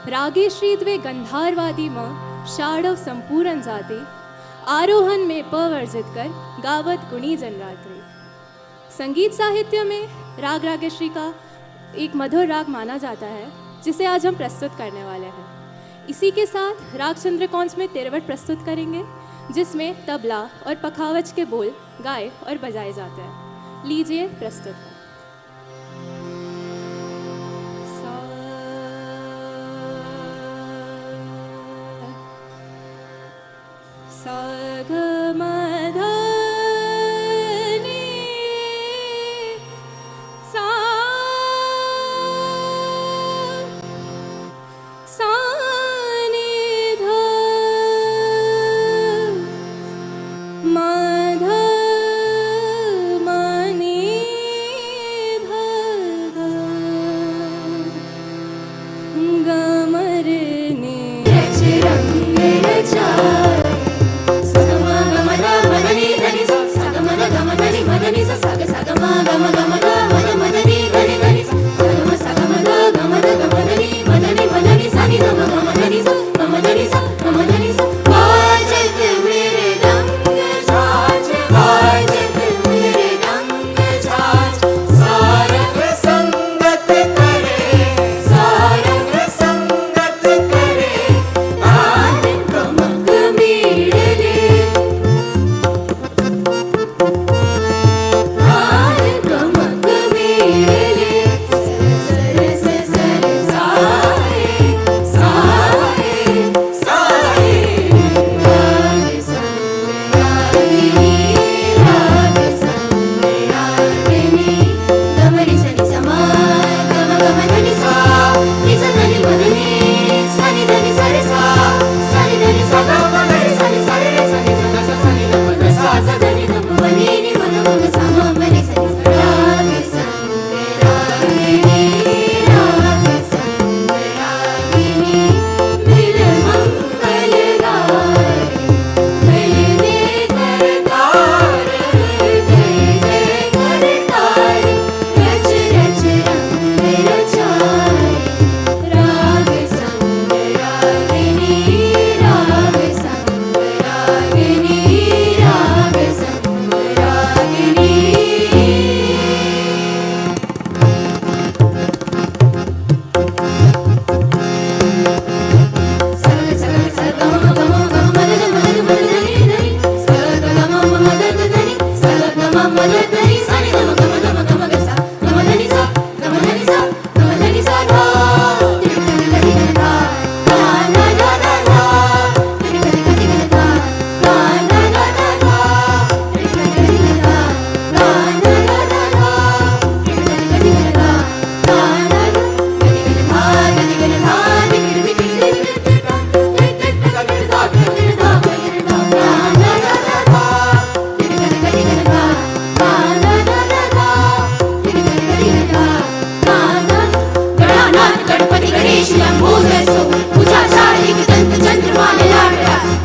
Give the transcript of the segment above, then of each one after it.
रागे श्रीद्वे गंधारवादी म शाडव संपूर्ण जाते, आरोहण में पवर्जित कर गावत गुणी जनरात्रि। संगीत साहित्य में राग रागेश्री का एक मधुर राग माना जाता है, जिसे आज हम प्रस्तुत करने वाले हैं। इसी के साथ राग चंद्रकौंस में तिरवट प्रस्तुत करेंगे, जिसमें तबला और पखावज के बोल गाए और बजाए जाते हैं। लीजिए प्रस्तुत है।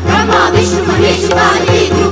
ब्रह्मा विष्णु महेश काली